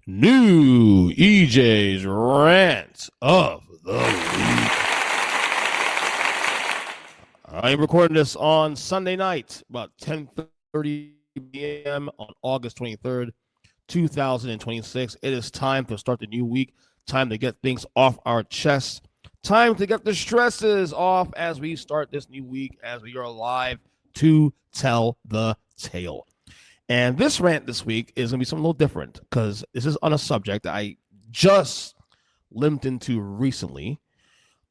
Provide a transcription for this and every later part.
New EJ's rant of the week. I am recording this on Sunday night, about 10:30 p.m. on August 23rd, 2026. It is time to start the new week. Time to get things off our chests. Time to get the stresses off as we start this new week, as we are alive to tell the tale. And this rant this week is going to be something a little different because this is on a subject that I just limped into recently.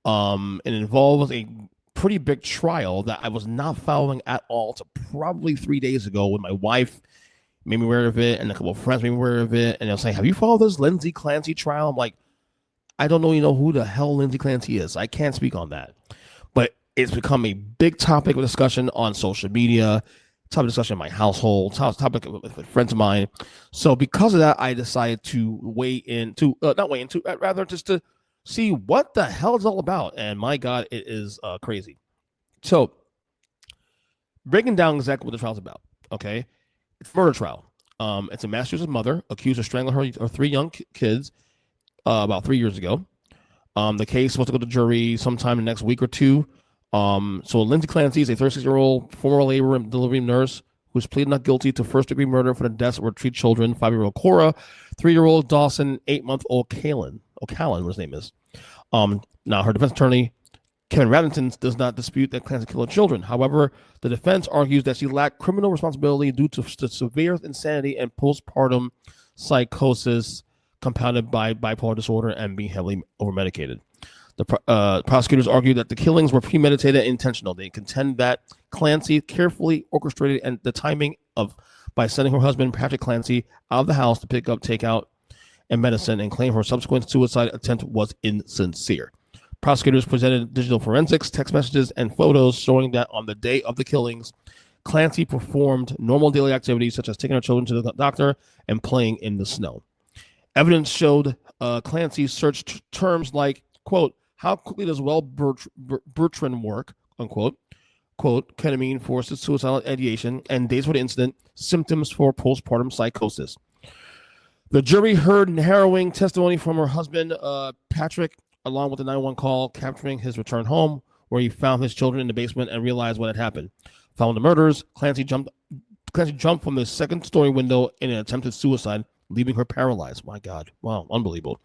It involves a pretty big trial that I was not following at all to probably 3 days ago when my wife made me aware of it and a couple of friends made me aware of it. And they'll say, have you followed this Lindsay Clancy trial? I'm like, I don't know, who the hell Lindsay Clancy is. I can't speak on that. But it's become a big topic of discussion on social media, topic of discussion in my household, topic with friends of mine. So because of that, I decided to rather just to see what the hell it's all about. And my God, it is crazy. So breaking down exactly what the trial's about, okay? It's a murder trial. It's a Massachusetts mother accused of strangling her three young kids about 3 years ago. The case is supposed to go to jury sometime in the next week or two. So Lindsay Clancy is a 36-year-old former labor and delivery nurse who's pleaded not guilty to first-degree murder for the deaths of her three children, 5-year-old Cora, 3-year-old Dawson, 8-month-old O'Callaghan, what his name is. Now, her defense attorney, Kevin Radington, does not dispute that Clancy killed her children. However, the defense argues that she lacked criminal responsibility due to severe insanity and postpartum psychosis compounded by bipolar disorder and being heavily overmedicated. The prosecutors argue that the killings were premeditated and intentional. They contend that Clancy carefully orchestrated and the timing by sending her husband, Patrick Clancy, out of the house to pick up takeout and medicine and claim her subsequent suicide attempt was insincere. Prosecutors presented digital forensics, text messages, and photos showing that on the day of the killings, Clancy performed normal daily activities such as taking her children to the doctor and playing in the snow. Evidence showed Clancy searched terms like, quote, how quickly does Bertrand work, unquote, quote, ketamine for suicidal ideation, and days for the incident, symptoms for postpartum psychosis. The jury heard harrowing testimony from her husband, Patrick, along with the 911 call capturing his return home, where he found his children in the basement and realized what had happened. Following the murders, Clancy jumped from the second-story window in an attempted suicide, leaving her paralyzed. My God. Wow. Unbelievable.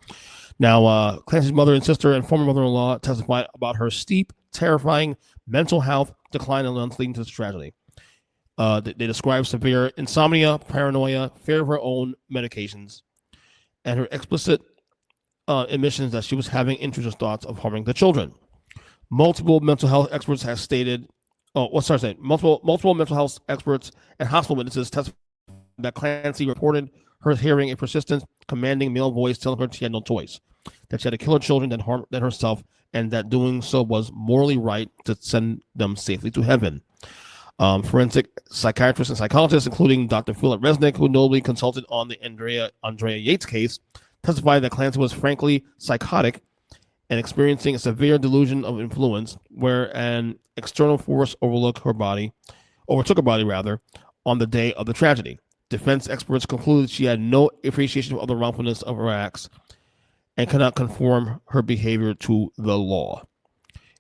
Now, Clancy's mother and sister and former mother-in-law testified about her steep, terrifying mental health decline and events leading to this tragedy. They described severe insomnia, paranoia, fear of her own medications, and her explicit admissions that she was having intrusive thoughts of harming the children. Multiple mental health experts have stated, multiple mental health experts and hospital witnesses testified that Clancy reported her hearing a persistent, commanding male voice telling her she had no choice, that she had to kill her children than herself, and that doing so was morally right to send them safely to heaven. Forensic psychiatrists and psychologists, including Dr. Philip Resnick, who notably consulted on the Andrea Yates case, testified that Clancy was frankly psychotic and experiencing a severe delusion of influence, where an external force overtook her body, on the day of the tragedy. Defense experts concluded she had no appreciation of the wrongfulness of her acts and cannot conform her behavior to the law.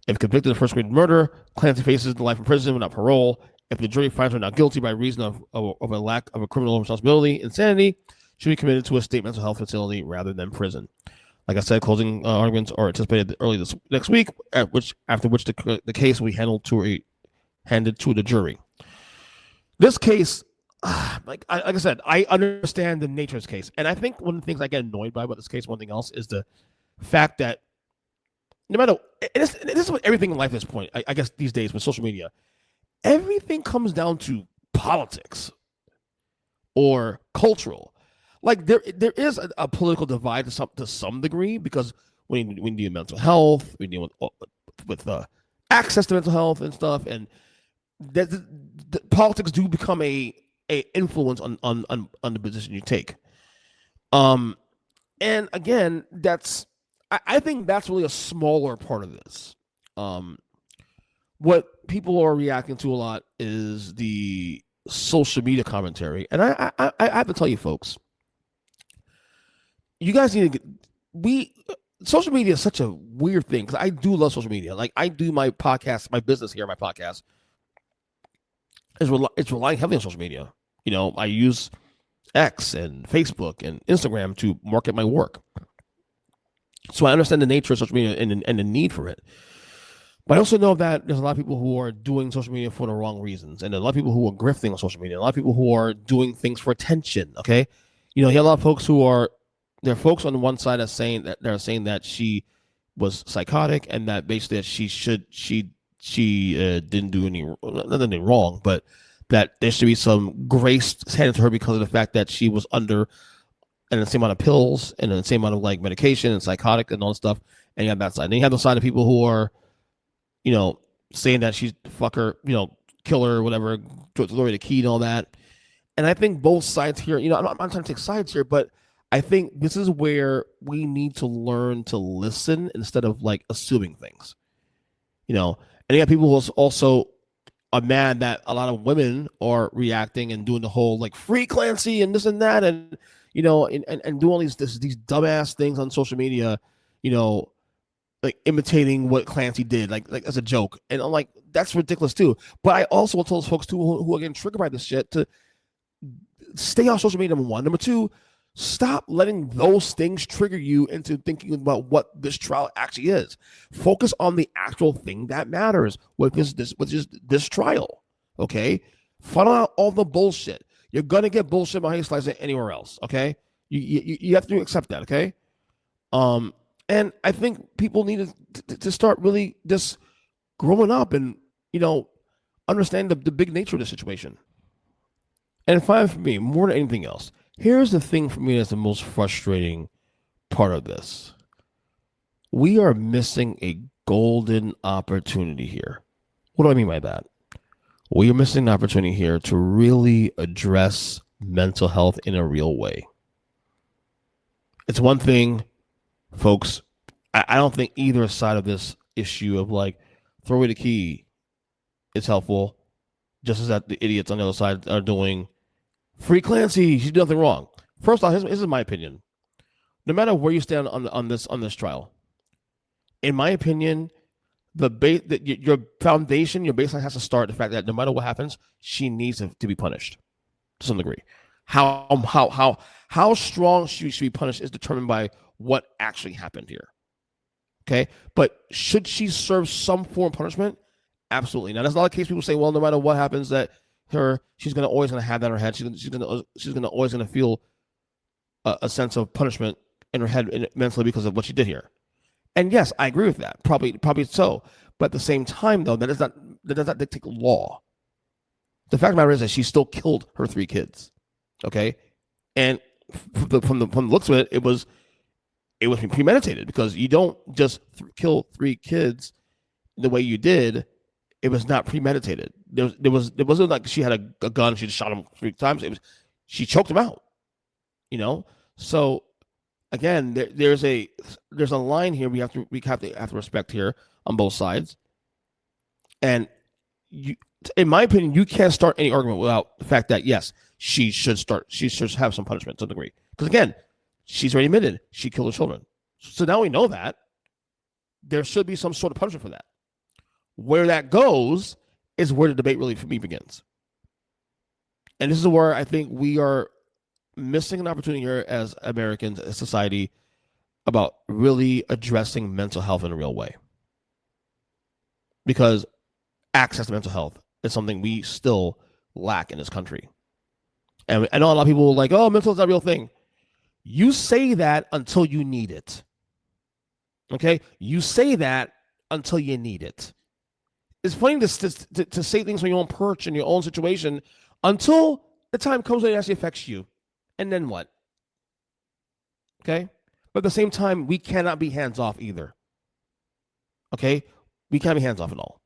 If convicted of first-degree murder, Clancy faces life in prison without parole If the jury finds her not guilty by reason of a lack of a criminal responsibility, insanity, should be committed to a state mental health facility rather than prison. Like I said, closing arguments are anticipated early next week, after which the case will be handed to the jury. This case, like I said, I understand the nature of this case, and I think one of the things I get annoyed by about this case, one thing else, is the fact that no matter, this is what everything in life at this point, I guess these days with social media, everything comes down to politics or cultural. Like there is a political divide to some degree, because we deal mental health, we deal with access to mental health and stuff, and the politics do become a influence on the position you take. And again, I think that's really a smaller part of this. What people are reacting to a lot is the social media commentary, and I have to tell you, folks, you guys need to social media is such a weird thing, because I do love social media. Like, I do my podcast, my business here, my podcast it's relying heavily on social media. You know, I use X and Facebook and Instagram to market my work. So I understand the nature of social media and the need for it. But I also know that there's a lot of people who are doing social media for the wrong reasons, and a lot of people who are grifting on social media, a lot of people who are doing things for attention. Okay, you know, you have a lot of folks there are folks on the one side that they're saying that she was psychotic, and that basically that she didn't do nothing wrong, but that there should be some grace handed to her because of the fact that she was under the same amount of pills and the same amount of like medication and psychotic and all that stuff. And you have that side. And then you have the side of people who are, you know, saying that she's fucker, you know, killer, whatever, Gloria the key and all that. And I think both sides here, you know, I'm not trying to take sides here, but I think this is where we need to learn to listen instead of like assuming things, you know. And you have people who also are mad that a lot of women are reacting and doing the whole like free Clancy and this and that, and you know, and doing all these dumbass things on social media, you know, like imitating what Clancy did, like as a joke. And I'm like, that's ridiculous too. But I also want to tell those folks too who are getting triggered by this shit to stay off social media, number one. Number two, stop letting those things trigger you into thinking about what this trial actually is. Focus on the actual thing that matters, which is this trial. Okay, funnel out all the bullshit. You're gonna get bullshit behind slice it anywhere else. Okay, you have to accept that. Okay, and I think people need to start really just growing up and, you know, understand the big nature of the situation. And finally, for me, more than anything else, here's the thing for me that's the most frustrating part of this. We are missing a golden opportunity here. What do I mean by that? We are missing an opportunity here to really address mental health in a real way. It's one thing, folks, I don't think either side of this issue of like throw away the key is helpful, just as that the idiots on the other side are doing free Clancy, she did nothing wrong. First off, this is my opinion. No matter where you stand on this trial, in my opinion, your foundation, your baseline has to start the fact that no matter what happens, she needs to be punished to some degree. How strong she should be punished is determined by what actually happened here. Okay, but should she serve some form of punishment? Absolutely. Now, that's not the case. People say, well, no matter what happens, that she's always going to have that in her head. She's always going to feel a sense of punishment in her head mentally because of what she did here. And yes, I agree with that. Probably so. But at the same time, though, that does not dictate law. The fact of the matter is that she still killed her 3 kids. Okay, and from the looks of it, it was premeditated, because you don't just kill 3 kids the way you did. It was not premeditated. There wasn't like she had a gun. She just shot him 3 times. She choked him out. You know. So again, there's a line here we have to respect here on both sides. And in my opinion, you can't start any argument without the fact that yes, she should have some punishment to a degree. Because again, she's already admitted she killed her children. So now we know that there should be some sort of punishment for that. Where that goes is where the debate really, for me, begins. And this is where I think we are missing an opportunity here as Americans, as society, about really addressing mental health in a real way. Because access to mental health is something we still lack in this country. And I know a lot of people are like, oh, mental health is not a real thing. You say that until you need it. Okay? You say that until you need it. It's funny to say things on your own perch in your own situation until the time comes when it actually affects you. And then what? Okay? But at the same time, we cannot be hands off either. Okay? We can't be hands off at all.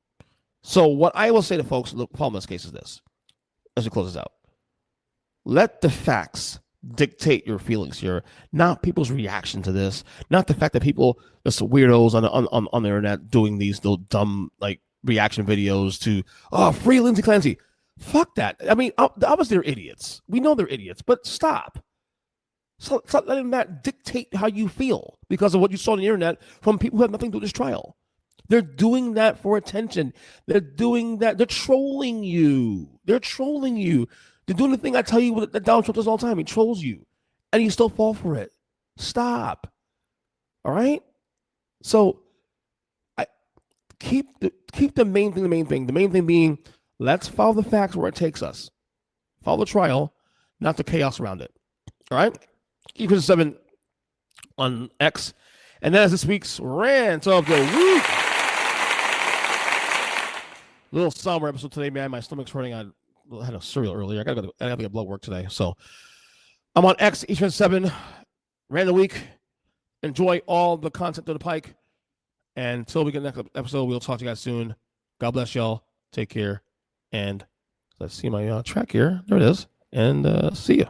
So what I will say to folks, the problem in this case is this, as we close this out. Let the facts dictate your feelings here, not people's reaction to this, not the fact that people, just weirdos on the internet doing these little dumb like reaction videos to, oh, free Lindsay Clancy. Fuck that. I mean, obviously they're idiots. We know they're idiots, but stop. Stop letting that dictate how you feel because of what you saw on the internet from people who have nothing to do with this trial. They're doing that for attention. They're doing that. They're trolling you. They're trolling you. They're doing the thing I tell you that Donald Trump does all the time. He trolls you, and you still fall for it. Stop. All right? So I keep the main thing the main thing. The main thing being, let's follow the facts where it takes us. Follow the trial, not the chaos around it. All right? EJ Christian 7 on X. And that is this week's rant of the week. Little somber episode today, man. My stomach's hurting. I had a cereal earlier. I gotta get blood work today. So I'm on X, EJ Christian 7, rant of the week. Enjoy all the content to the pike. And until we get the next episode, we'll talk to you guys soon. God bless y'all. Take care. And let's see my track here. There it is. And see ya.